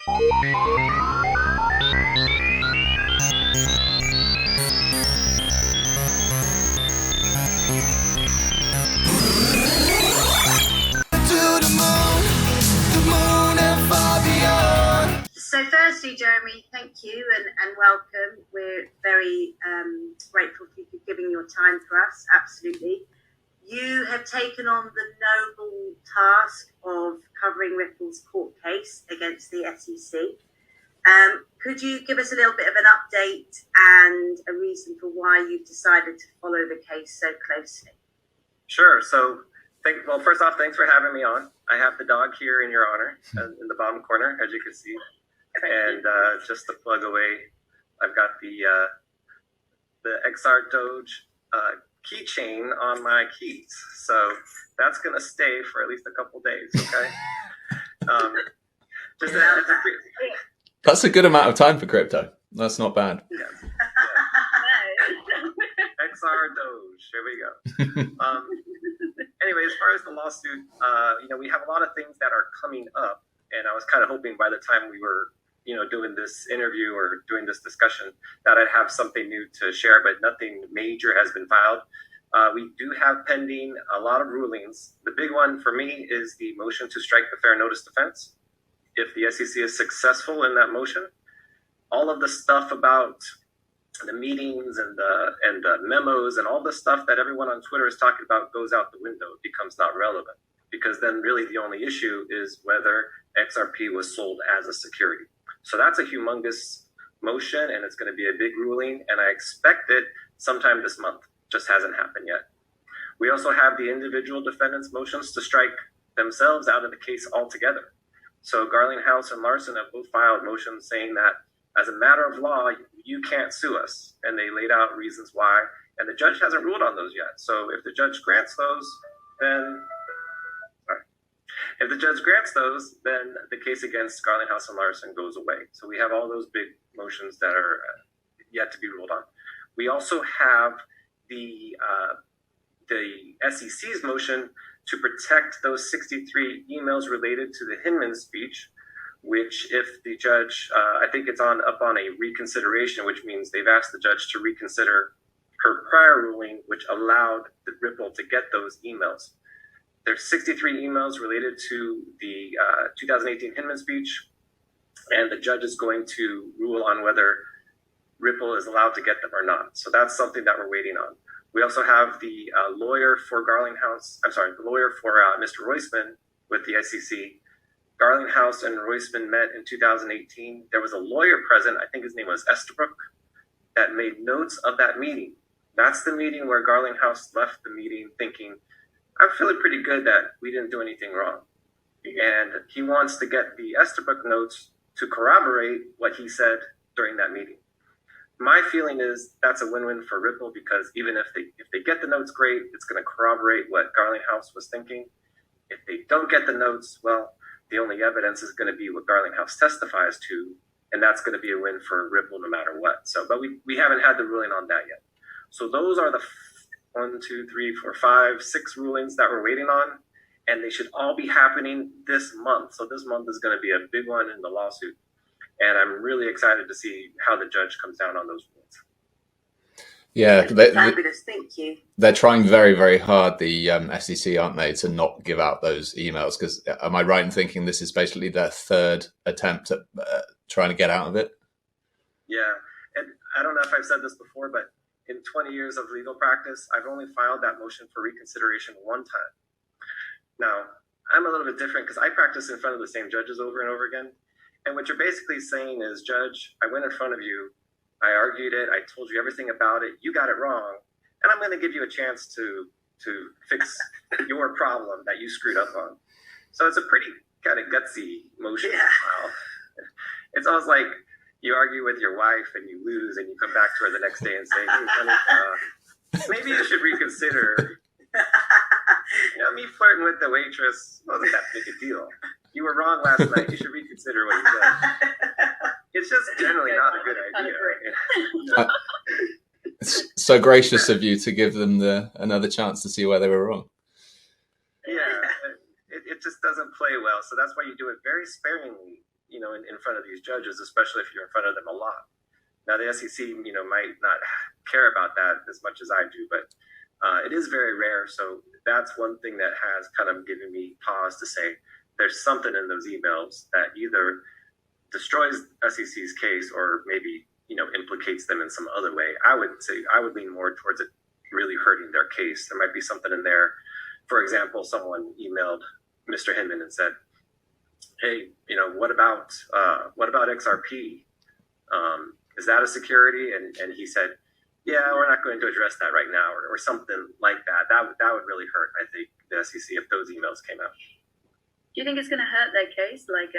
So firstly, Jeremy, thank you and welcome. We're very grateful for you giving your time for us, absolutely. You have taken on the noble task of covering Ripple's court case against the SEC. Could you give us a little bit of an update and a reason for why you've decided to follow the case so closely? Sure. So, well, first off, thanks for having me on. I have the dog here in your honor in the bottom corner, as you can see. And just to plug away, I've got the XRdoge keychain on my keys. So that's going to stay for at least a couple days, okay? That's a good amount of time for crypto. That's not bad. Yes. XRdoge. Here we go. Anyway, as far as the lawsuit, we have a lot of things that are coming up, and I was kind of hoping by the time we were, doing this interview or doing this discussion that I'd have something new to share, but nothing major has been filed. We do have pending a lot of rulings. The big one for me is the motion to strike the fair notice defense. If the SEC is successful in that motion, all of the stuff about the meetings and the memos and all the stuff that everyone on Twitter is talking about goes out the window. It becomes not relevant, because then really the only issue is whether XRP was sold as a security. So that's a humongous motion, and it's going to be a big ruling, and I expect it sometime this month. Just hasn't happened yet. We also have the individual defendants' motions to strike themselves out of the case altogether. So Garlinghouse and Larson have both filed motions saying that as a matter of law, you can't sue us. And they laid out reasons why. And the judge hasn't ruled on those yet. So if the judge grants those, then the case against Garlinghouse and Larson goes away. So we have all those big motions that are yet to be ruled on. We also have the SEC's motion to protect those 63 emails related to the Hinman speech, which if the judge, I think it's up on a reconsideration, which means they've asked the judge to reconsider her prior ruling, which allowed the Ripple to get those emails. There's 63 emails related to the 2018 Hinman speech, and the judge is going to rule on whether Ripple is allowed to get them or not. So that's something that we're waiting on. We also have the lawyer for Mr. Roisman with the SEC. Garlinghouse and Roisman met in 2018. There was a lawyer present, I think his name was Estabrook, that made notes of that meeting. That's the meeting where Garlinghouse left the meeting thinking, I'm feeling pretty good that we didn't do anything wrong. And he wants to get the Estabrook notes to corroborate what he said during that meeting. My feeling is that's a win-win for Ripple, because even if they get the notes, great, it's going to corroborate what Garlinghouse was thinking. If they don't get the notes, well, the only evidence is going to be what Garlinghouse testifies to, and that's going to be a win for Ripple no matter what. So, but we haven't had the ruling on that yet. So those are the 6 rulings that we're waiting on, and they should all be happening this month. So this month is going to be a big one in the lawsuit. And I'm really excited to see how the judge comes down on those rulings. Yeah, fabulous. Thank you. They're trying very, very hard, the SEC, aren't they, to not give out those emails? Because am I right in thinking this is basically their third attempt at trying to get out of it? Yeah, and I don't know if I've said this before, but in 20 years of legal practice, I've only filed that motion for reconsideration one time. Now, I'm a little bit different because I practice in front of the same judges over and over again. And what you're basically saying is, Judge, I went in front of you, I argued it, I told you everything about it, you got it wrong, and I'm going to give you a chance to fix your problem that you screwed up on. So it's a pretty kind of gutsy motion. Yeah. Wow. It's almost like you argue with your wife and you lose, and you come back to her the next day and say, hey, honey, maybe you should reconsider. Me flirting with the waitress wasn't that big a deal. You were wrong last night. You should reconsider what you did. It's just generally not a good idea. Right? It's so gracious of you to give them another chance to see where they were wrong. Yeah, it just doesn't play well. So that's why you do it very sparingly, in front front of these judges, especially if you're in front of them a lot. Now, the SEC, might not care about that as much as I do, but it is very rare. So that's one thing that has kind of given me pause to say there's something in those emails that either destroys SEC's case or maybe, implicates them in some other way. I would lean more towards it really hurting their case. There might be something in there. For example, someone emailed Mr. Hinman and said, hey, what about XRP? Is that a security? And he said, yeah, we're not going to address that right now, or something like that. That would really hurt, I think, the SEC if those emails came out. Do you think it's going to hurt their case, like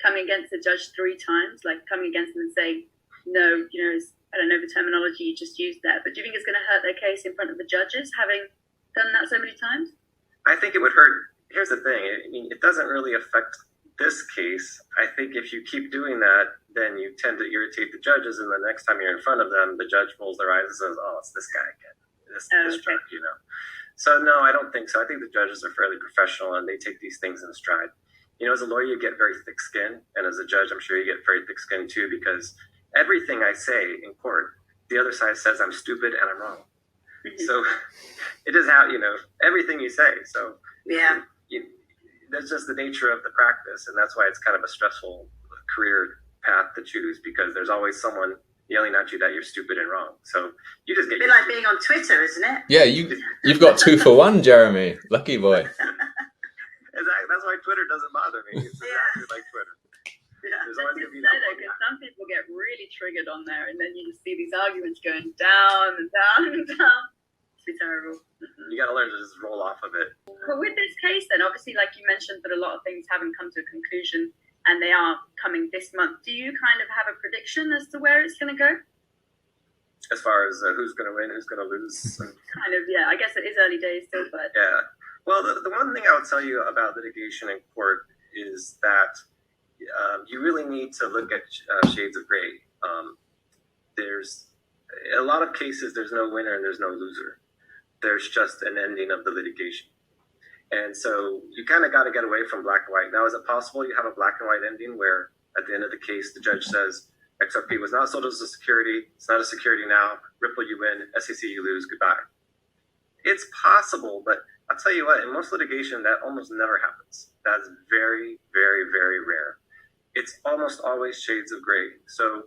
coming against the judge 3 times, like coming against them and saying, no, I don't know the terminology you just used there, but do you think it's going to hurt their case in front of the judges, having done that so many times? I think it would hurt. Here's the thing. It doesn't really affect this case. I think if you keep doing that, then you tend to irritate the judges, and the next time you're in front of them, the judge rolls their eyes and says, oh, it's this guy again, this jerk, So no, I don't think so. I think the judges are fairly professional, and they take these things in stride. As a lawyer, you get very thick skin, and as a judge, I'm sure you get very thick skin too, because everything I say in court, the other side says I'm stupid and I'm wrong. So it is how, everything you say. So yeah, that's just the nature of the practice. And that's why it's kind of a stressful career path to choose, because there's always someone yelling at you that you're stupid and wrong. So you just get a bit like being on Twitter, isn't it? Yeah, you've got 2 for 1, Jeremy. Lucky boy. Exactly. That's why Twitter doesn't bother me. It's exactly like Twitter. Yeah. There's always going to be that one guy. Some people get really triggered on there, and then you just see these arguments going down and down and down. It's terrible. You got to learn to just roll off of it. But with this case, then, obviously, like you mentioned, that a lot of things haven't come to a conclusion, and they are coming this month. Do you kind of have a prediction as to where it's going to go? As far as who's going to win, who's going to lose? Kind of, yeah. I guess it is early days still, but... Yeah. Well, the one thing I would tell you about litigation in court is that you really need to look at shades of gray. There's a lot of cases, there's no winner and there's no loser. There's just an ending of the litigation. And so you kind of got to get away from black and white. Now, is it possible you have a black and white ending where at the end of the case, the judge says, XRP was not sold as a security. It's not a security now. Ripple, you win. SEC, you lose. Goodbye. It's possible, but I'll tell you what, in most litigation, that almost never happens. That's very, very, very rare. It's almost always shades of gray. So,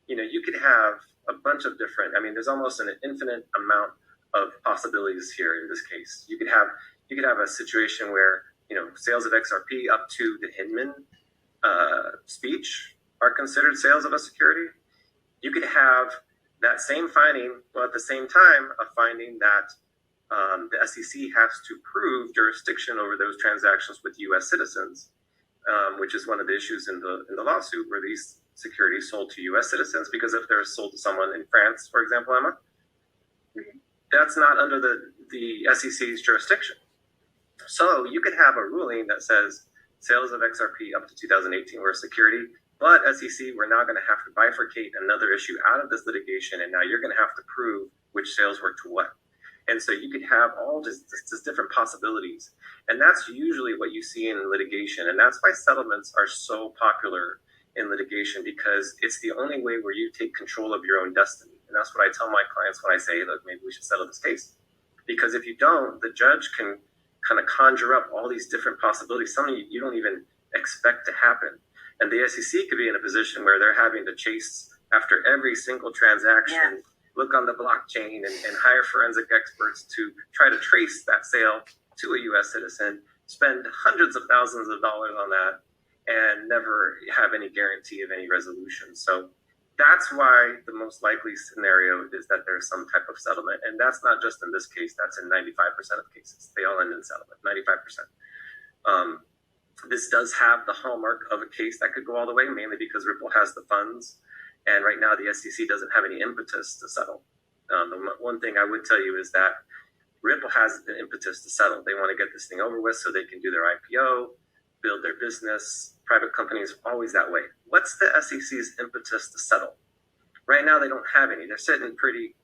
you could have a bunch of different, there's almost an infinite amount of possibilities here in this case. You could have a situation where, sales of XRP up to the Hinman speech are considered sales of a security. You could have that same finding, but at the same time, a finding that the SEC has to prove jurisdiction over those transactions with U.S. citizens, which is one of the issues in the lawsuit, where these securities sold to U.S. citizens, because if they're sold to someone in France, for example, Emma, that's not under the SEC's jurisdiction. So you could have a ruling that says sales of XRP up to 2018 were a security, but SEC, we're now going to have to bifurcate another issue out of this litigation, and now you're going to have to prove which sales were to what. And so you could have all just different possibilities. And that's usually what you see in litigation. And that's why settlements are so popular in litigation, because it's the only way where you take control of your own destiny. And that's what I tell my clients when I say, look, maybe we should settle this case. Because if you don't, the judge can kind of conjure up all these different possibilities, something you don't even expect to happen. And the SEC could be in a position where they're having to chase after every single transaction, look on the blockchain and hire forensic experts to try to trace that sale to a U.S. citizen, spend hundreds of thousands of dollars on that, and never have any guarantee of any resolution. So that's why the most likely scenario is that there's some type of settlement. And that's not just in this case, that's in 95% of cases. They all end in settlement, 95%. This does have the hallmark of a case that could go all the way, mainly because Ripple has the funds. And right now the SEC doesn't have any impetus to settle. The one thing I would tell you is that Ripple has an impetus to settle. They want to get this thing over with so they can do their IPO, build their business. Private companies are always that way. What's the SEC's impetus to settle? Right now they don't have any. They're sitting pretty,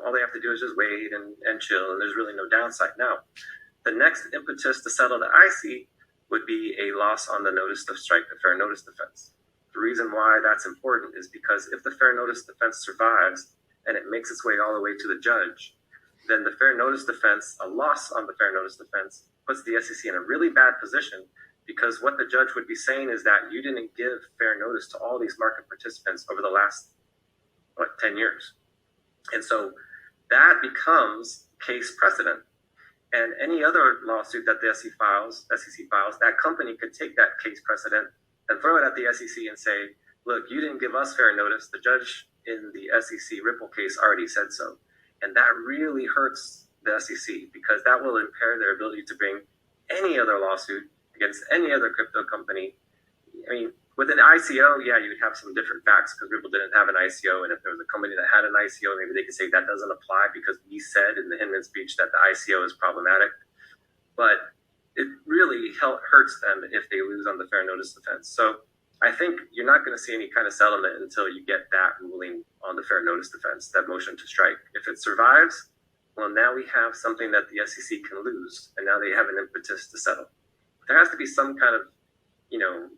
all they have to do is just wait and chill, and there's really no downside. Now, the next impetus to settle that I see would be a loss on the notice of strike, the fair notice defense. The reason why that's important is because if the fair notice defense survives and it makes its way all the way to the judge, then the fair notice defense, a loss on the fair notice defense, puts the SEC in a really bad position, because what the judge would be saying is that you didn't give fair notice to all these market participants over the last 10 years. And so that becomes case precedent. And any other lawsuit that the SEC files, that company could take that case precedent and throw it at the SEC and say, look, you didn't give us fair notice. The judge in the SEC Ripple case already said so. And that really hurts the SEC, because that will impair their ability to bring any other lawsuit against any other crypto company. I mean, with an ICO, yeah, you would have some different facts because Ripple didn't have an ICO. And if there was a company that had an ICO, maybe they could say that doesn't apply because we said in the Hinman speech that the ICO is problematic. But it really hurts them if they lose on the fair notice defense. So I think you're not going to see any kind of settlement until you get that ruling on the fair notice defense, that motion to strike. If it survives, well, now we have something that the SEC can lose, and now they have an impetus to settle. There has to be some kind of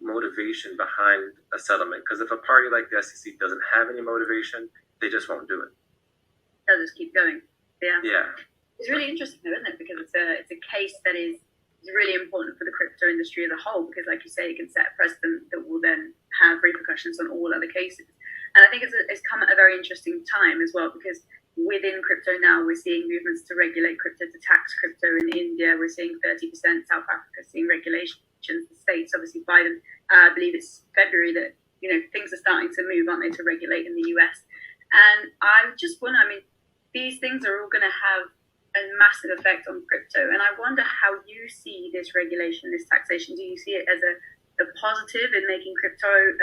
motivation behind a settlement, because if a party like the SEC doesn't have any motivation, they just won't do it. They'll just keep going. Yeah. It's really interesting though, isn't it? Because it's a case that is really important for the crypto industry as a whole, because like you say, it can set a precedent that will then have repercussions on all other cases. And I think it's come at a very interesting time as well, because within crypto now, we're seeing movements to regulate crypto, to tax crypto in India. We're seeing 30%, South Africa seeing regulations, the States, obviously Biden, I believe it's February that, things are starting to move, aren't they, to regulate in the US. And I just wonder, these things are all going to have a massive effect on crypto. And I wonder how you see this regulation, this taxation. Do you see it as a positive in making crypto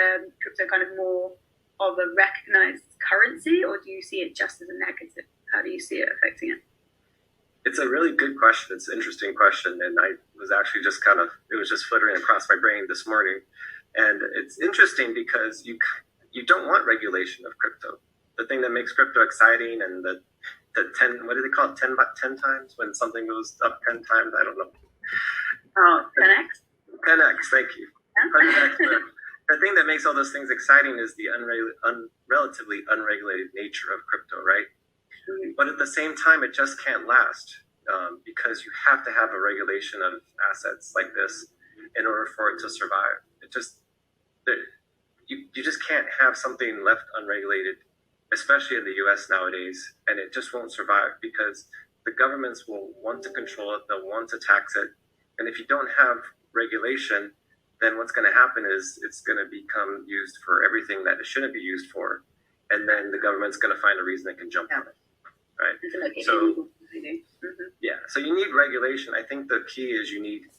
kind of more of a recognized currency, or do you see it just as a negative? How do you see it affecting it? It's a really good question. It's an interesting question. And I was actually it was just flittering across my brain this morning. And it's interesting because you don't want regulation of crypto. The thing that makes crypto exciting, and the 10, what do they call it? 10 times when something goes up 10 times? I don't know. Oh, 10x? 10x, thank you. 10x. The thing that makes all those things exciting is the relatively unregulated nature of crypto, right? But at the same time, it just can't last, because you have to have a regulation of assets like this in order for it to survive. You just can't have something left unregulated, especially in the US nowadays, and it just won't survive because the governments will want to control it, they'll want to tax it, and if you don't have regulation, then what's going to happen is it's going to become used for everything that it shouldn't be used for, and then the government's going to find a reason they can jump on it, right? So you need regulation. I think the key is you need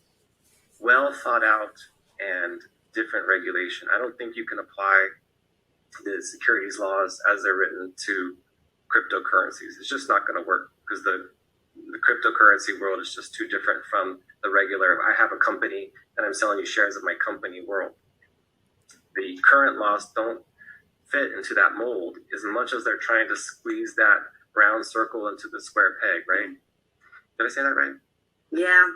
well thought out and different regulation. I don't think you can apply the securities laws as they're written to cryptocurrencies. It's just not going to work, because the cryptocurrency world is just too different from the regular, I have a company and I'm selling you shares of my company world. The current laws don't fit into that mold as much as they're trying to squeeze that round circle into the square peg, right? Did I say that right? Yeah.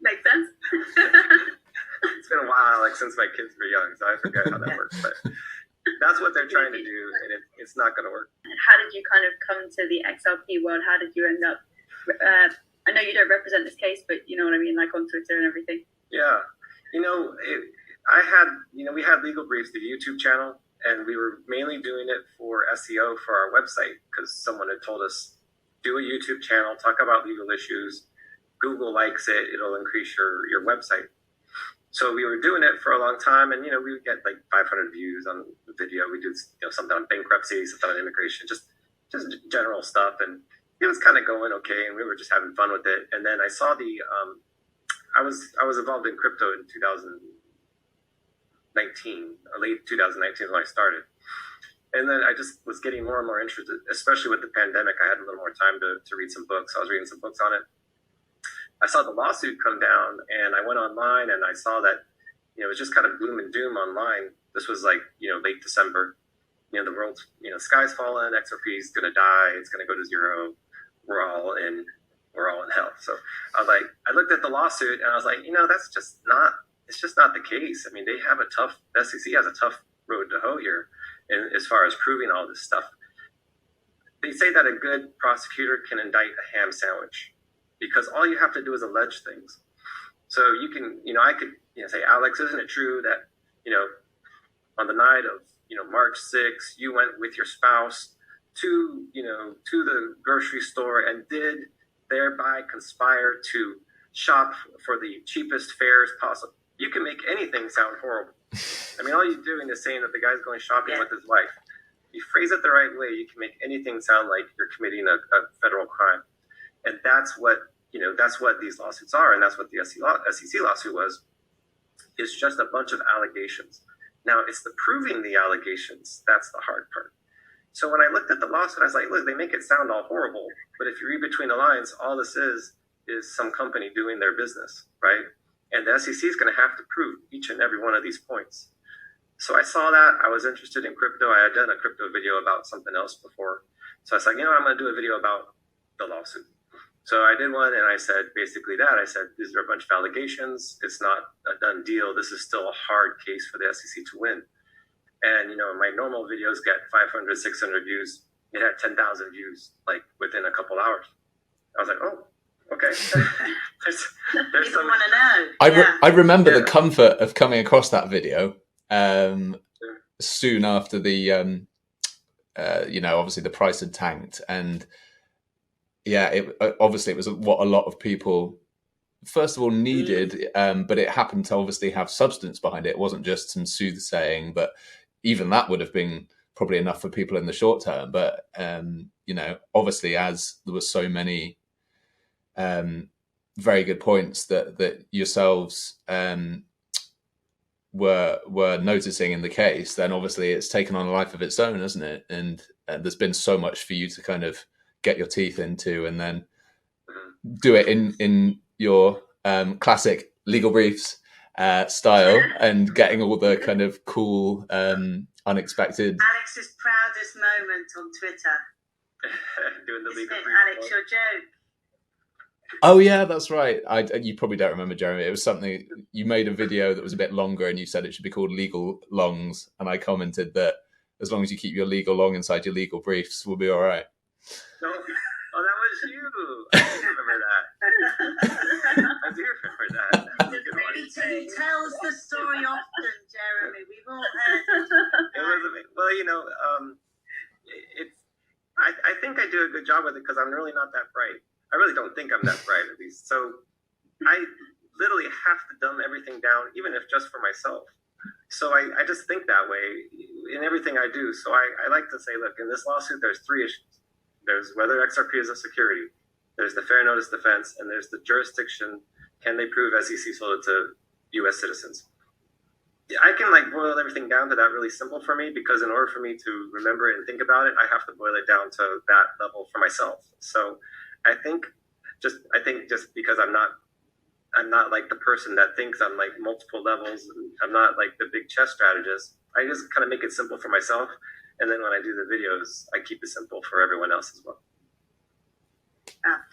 Makes sense. It's been a while, since my kids were young, so I forget how that works. But that's what they're trying to do, and it's not going to work. How did you kind of come to the XRP world? How did you end up? I know you don't represent this case, but you know what I mean, like on Twitter and everything. Yeah, we had Legal Briefs, the YouTube channel, and we were mainly doing it for SEO for our website, because someone had told us, do a YouTube channel, talk about legal issues. Google likes it; it'll increase your website. So we were doing it for a long time, and we would get like 500 views on the video. We did something on bankruptcy, something on immigration, just general stuff, and it was kind of going okay, and we were just having fun with it. And then I saw I was involved in crypto in 2019, late 2019 is when I started, and then I just was getting more and more interested, especially with the pandemic. I had a little more time to read some books. I was reading some books on it. I saw the lawsuit come down, and I went online and I saw that, it was just kind of gloom and doom online. This was like, late December, the world's, sky's falling, XRP is going to die. It's going to go to zero. We're all in hell. So I looked at the lawsuit and I was like, it's just not the case. I mean, the SEC has a tough road to hoe here, and as far as proving all this stuff. They say that a good prosecutor can indict a ham sandwich because all you have to do is allege things. So you can, I could, say, Alex, isn't it true that, on the night of, March 6th, you went with your spouse to the grocery store and did thereby conspire to shop for the cheapest fares possible. You can make anything sound horrible. I mean, all you're doing is saying that the guy's going shopping with his wife. If you phrase it the right way, you can make anything sound like you're committing a federal crime. And that's what these lawsuits are, and that's what the SEC lawsuit was. It's just a bunch of allegations. Now, it's the proving the allegations that's the hard part. So when I looked at the lawsuit, I was like, look, they make it sound all horrible, but if you read between the lines, all this is some company doing their business, right? And the SEC is going to have to prove each and every one of these points. So I saw that. I was interested in crypto. I had done a crypto video about something else before. So I was like, I'm going to do a video about the lawsuit. So I did one, and I said basically that. I said, these are a bunch of allegations. It's not a done deal. This is still a hard case for the SEC to win. And, my normal videos get 500, 600 views. It had 10,000 views, like, within a couple hours. I was like, oh, okay. there's People want to know. I remember the comfort of coming across that video soon after the, obviously the price had tanked. And, it was what a lot of people, first of all, needed, but it happened to obviously have substance behind it. It wasn't just some soothsaying, but even that would have been probably enough for people in the short term. But, obviously, as there were so many very good points that yourselves were noticing in the case, then obviously it's taken on a life of its own, hasn't it? And there's been so much for you to kind of get your teeth into, and then do it in your classic legal briefs style, and getting all the kind of cool, unexpected. Alex's proudest moment on Twitter. Doing the legal brief. Alex, your joke. Oh yeah, that's right. You probably don't remember, Jeremy. It was something, you made a video that was a bit longer, and you said it should be called Legal Longs, and I commented that as long as you keep your legal long inside your legal briefs, we'll be all right. No, oh, that was you. I do remember that. I do remember that. He tells the story often, Jeremy. We've all heard it. I think I do a good job with it because I'm really not that bright. I really don't think I'm that bright, at least. So I literally have to dumb everything down, even if just for myself. So I just think that way in everything I do. So I like to say, look, in this lawsuit, there's three issues. There's whether XRP is a security, there's the fair notice defense, and there's the jurisdiction. Can they prove SEC sold it to U.S. citizens? I can boil everything down to that really simple for me, because in order for me to remember it and think about it, I have to boil it down to that level for myself. So I think just because I'm not like the person that thinks I'm like multiple levels, and I'm not like the big chess strategist. I just kind of make it simple for myself. And then when I do the videos, I keep it simple for everyone else as well.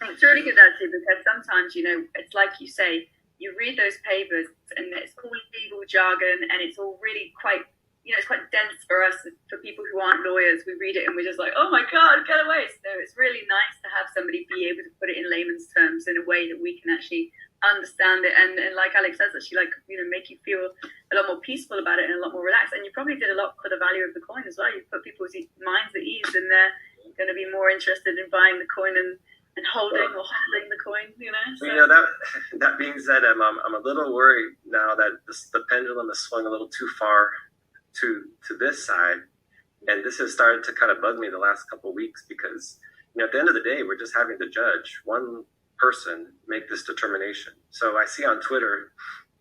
It's really good, actually, because sometimes, it's like you say, you read those papers and it's all legal jargon, and it's all really quite, it's quite dense for us, for people who aren't lawyers. We read it and we're just like, oh my God, get away. So it's really nice to have somebody be able to put it in layman's terms in a way that we can actually understand it, and like Alex says, actually make you feel a lot more peaceful about it and a lot more relaxed. And you probably did a lot for the value of the coin as well. You put people's minds at ease, and they're going to be more interested in buying the coin and holding the coin. So. That being said, I'm a little worried now that the pendulum has swung a little too far to this side, and this has started to kind of bug me the last couple of weeks, because at the end of the day, we're just having the judge, one person, make this determination. So I see on Twitter,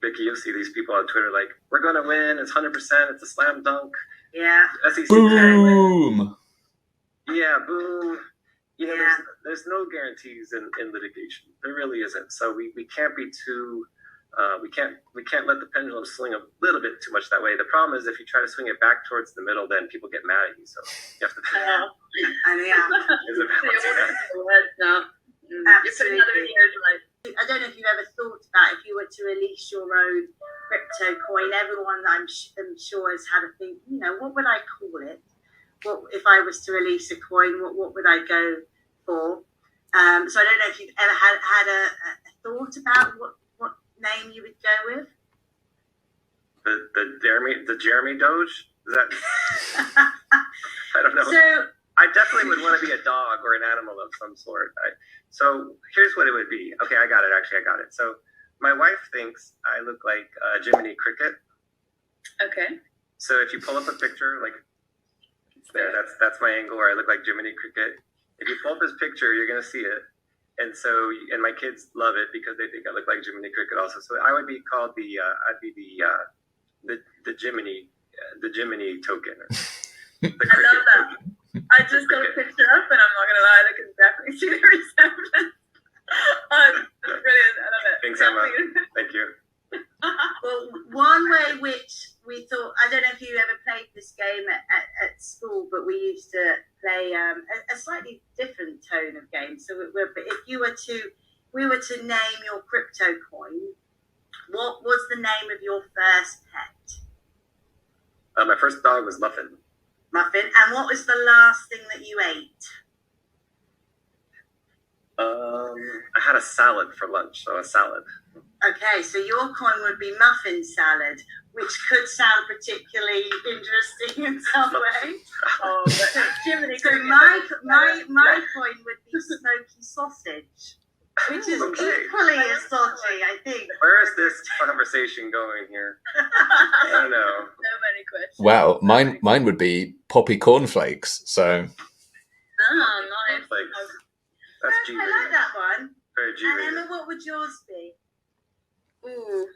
Vicky, you see these people on Twitter like, we're going to win, it's 100%, it's a slam dunk. Yeah. SEC boom. Yeah, boom. There's no guarantees in litigation. There really isn't. So we can't be too, we can't let the pendulum swing a little bit too much that way. The problem is if you try to swing it back towards the middle, then people get mad at you. So you have to. Absolutely. I don't know if you've ever thought about if you were to release your own crypto coin. Everyone, I'm sure, has had a think. What would I call it? What if I was to release a coin? What would I go for? So I don't know if you've ever had a thought about what name you would go with. The Jeremy Doge? Is that? I don't know. So I definitely would want to be a dog or an animal of some sort. So here's what it would be. Okay, I got it. Actually, I got it. So my wife thinks I look like Jiminy Cricket. Okay. So if you pull up a picture, like there, that's my angle where I look like Jiminy Cricket. If you pull up his picture, you're gonna see it. And my kids love it because they think I look like Jiminy Cricket also. So I would be called I'd be the Jiminy token. I love that. I just got a picture up, and I'm not gonna lie, I can definitely see the resemblance. It's brilliant. I love it. Thanks, Emma. Thank you. Well, one way which we thought, I don't know if you ever played this game at school, but we used to play a slightly different tone of game. So if we were to name your crypto coin, what was the name of your first pet? My first dog was Muffin. Muffin. And what was the last thing that you ate? I had a salad for lunch, so a salad. Okay, so your coin would be muffin salad, which could sound particularly interesting in some way. Oh, but Jiminy So Cricket. my coin would be smoky sausage, which is equally as dodgy, I think. Where is this conversation going here? I don't know. So many questions. Wow, mine would be poppy cornflakes. So Oh, nice. Like, that's G. I like that one. Very G. And Emma, what would yours be? Ooh.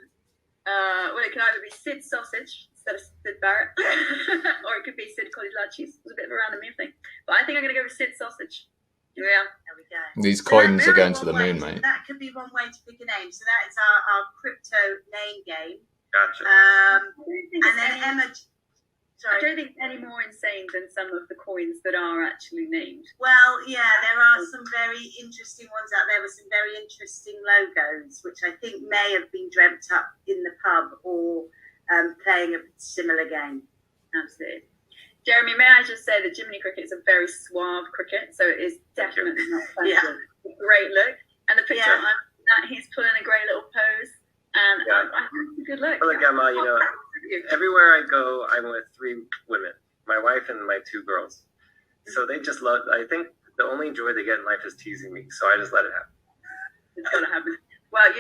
Well, it can either be Sid Sausage instead of Sid Barrett, or it could be Sid Cottage. It was a bit of a random thing. But I think I'm going to go with Sid Sausage. Yeah. There we go. these So coins that's are going one to the way. moon, mate. That could be one way to pick a name. So that is our crypto name game. Gotcha. And then Emma. I Sorry. don't think it's any more insane than some of the coins that are actually named. Well, yeah, there are some very interesting ones out there with some very interesting logos, which I think may have been dreamt up in the pub or playing a similar game. Absolutely. Jeremy, may I just say that Jiminy Cricket is a very suave cricket, so it is definitely not fancy. Yeah. Great look. And the picture Yeah. that he's pulling a great little pose. And Yeah. I think it's a good look. Well, look, Emma, everywhere I go, I'm with 3 women, my wife and my 2 girls. So they just love, I think the only joy they get in life is teasing me. So I just let it happen. It's got to happen. Well,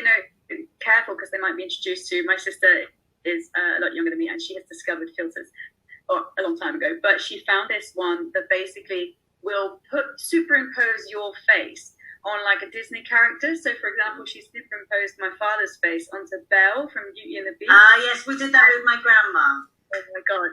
careful because they might be introduced to, my sister is a lot younger than me and she has discovered filters a long time ago. But she found this one that basically will superimpose your face on like a Disney character. So for example, she superimposed my father's face onto Belle from Beauty and the Beast. Ah, yes, we did that with my grandma. Oh my god.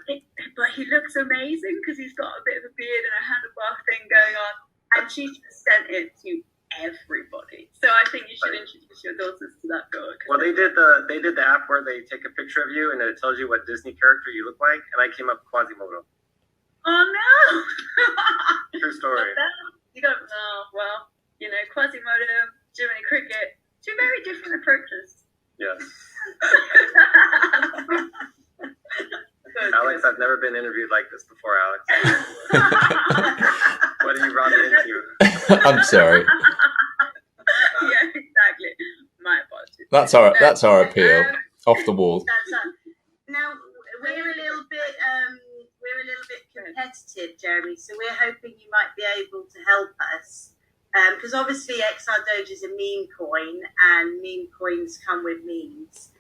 But he looks amazing because he's got a bit of a beard and a handlebar thing going on. And she just sent it to everybody. So I think you should introduce your daughters to that girl. Well, they did the app where they take a picture of you and it tells you what Disney character you look like, and I came up Quasimodo. Oh no! True story. You got well, Quasimodo, Jiminy Cricket, 2 very different approaches. Yes. Alex, I've never been interviewed like this before, Alex. What are you brought me into? I'm sorry. Yeah, exactly. My apologies. That's our appeal. Off the wall. Now we're a little bit competitive, Jeremy. So we're hoping you might be able to help us. Because obviously XRdoge is a meme coin and meme coins come with memes.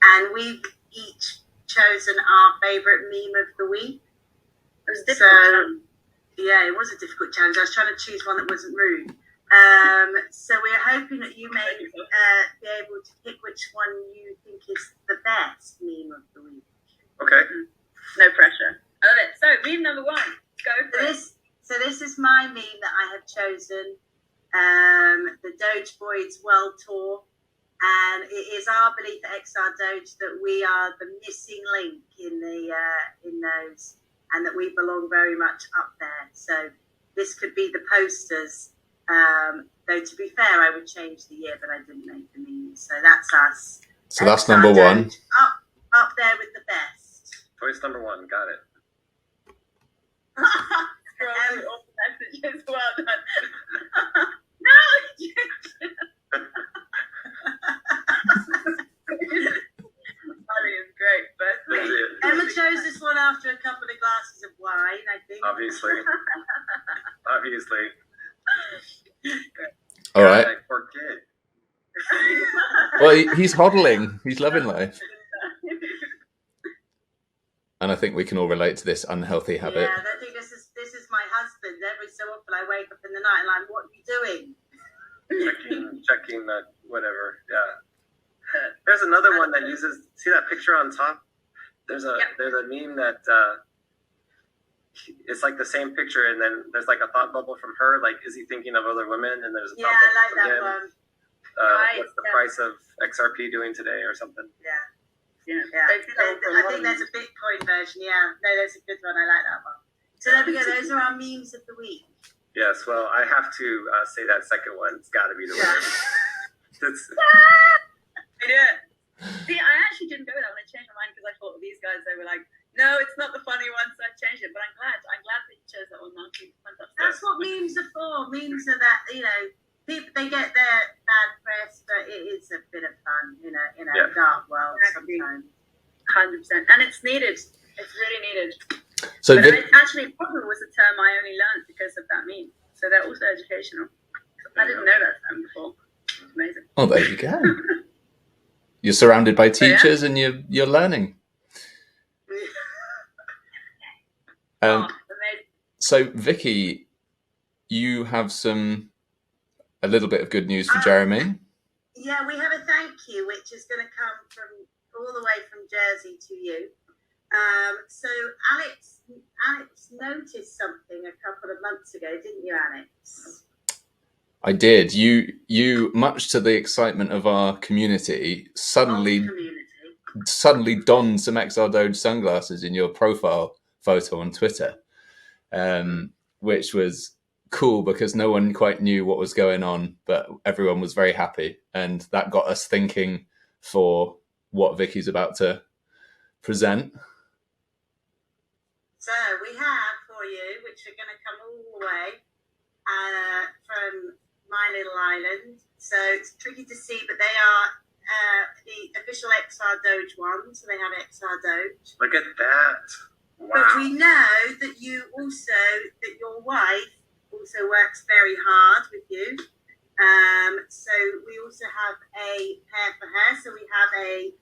And we've each chosen our favourite meme of the week. It was difficult. Yeah, it was a difficult challenge. I was trying to choose one that wasn't rude. So we're hoping that you may be able to pick which one you think is the best meme of the week. Okay. No pressure. I love it. So meme number 1. Go for it. So this is my meme that I have chosen. The Doge Boys World Tour, and it is our belief at XRdoge that we are the missing link in those, and that we belong very much up there. So this could be the posters Though to be fair, I would change the year, but I didn't make the memes. So that's us. So that's number one. Up there with the best. Choice number one. Got it. Scrolling off the messages. Well done. No! Ali is great, firstly. Emma chose this one after a couple of glasses of wine, I think. Obviously. All right. God, poor kid. Well, he's hodling. He's loving life. And I think we can all relate to this unhealthy habit. Yeah, I think this is my husband. Every so often I wake up in the night and I'm, what are you doing? Checking that whatever. Yeah. There's another one that uses. See that picture on top? There's a meme that it's like the same picture, and then there's like a thought bubble from her. Like, is he thinking of other women? And there's a thought I bubble like from that him. one. What's the price of XRP doing today, or something? Yeah. I think there's a Bitcoin version. Yeah, no, there's a good one. I like that one. So there we go. Those are our memes of the week. Yes. Well, I have to say that second one. It's got to be the winner. I do it. See, I actually didn't go with that when I changed my mind because I thought these guys, they were like, no, it's not the funny one, so I changed it. But I'm glad that you chose that one, Mark. That's what memes are for. Memes are that, people, they get their bad press, but it is a bit of fun in a dark world sometimes. 100%. And it's needed. It's really needed. So actually, Hogan was a term I only learned because of that meme. So they're also educational. I didn't know that term before. It's amazing. Oh, there you go. You're surrounded by teachers and you're learning. So Vicky, you have a little bit of good news for Jeremy. Yeah, we have a thank you, which is going to come from all the way from Jersey to you. So Alex noticed something a couple of months ago, didn't you, Alex? I did. You, much to the excitement of our community, suddenly donned some XRdoge sunglasses in your profile photo on Twitter, which was cool because no one quite knew what was going on, but everyone was very happy, and that got us thinking for what Vicky's about to present. So we have for you, which are going to come all the way from my little island. So it's tricky to see, but they are the official XRdoge one. So they have XRdoge. Look at that. Wow. But we know that that your wife also works very hard with you. So we also have a pair for her. So we have a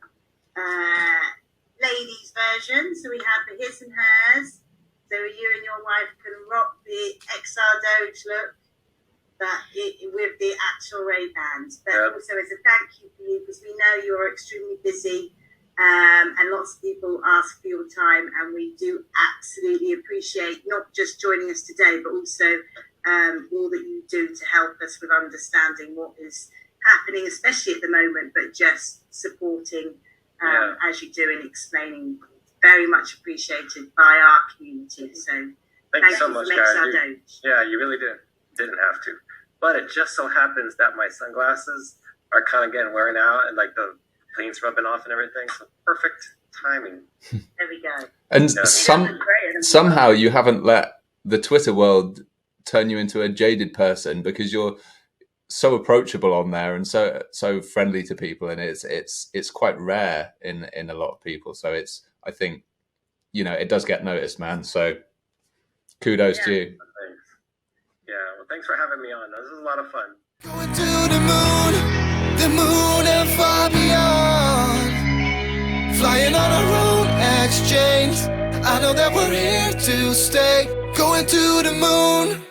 ladies version. So we have the his and hers. So you and your wife can rock the XRdoge look, but with the actual Ray-Bans. But also as a thank you for you, because we know you're extremely busy, and lots of people ask for your time, and we do absolutely appreciate not just joining us today, but also all that you do to help us with understanding what is happening, especially at the moment, but just supporting as you do and explaining. Very much appreciated by our community. So thank you so much, guys. You really didn't have to. But it just so happens that my sunglasses are kind of getting wearing out and like the paint's rubbing off and everything. So perfect timing. There we go. And somehow you haven't let the Twitter world turn you into a jaded person, because you're so approachable on there and so friendly to people, and it's quite rare in a lot of people. So I think, it does get noticed, man. So kudos to you. Thanks. Yeah, well, thanks for having me on. This was a lot of fun. Going to the moon and far beyond. Flying on our own exchange. I know that we're here to stay. Going to the moon.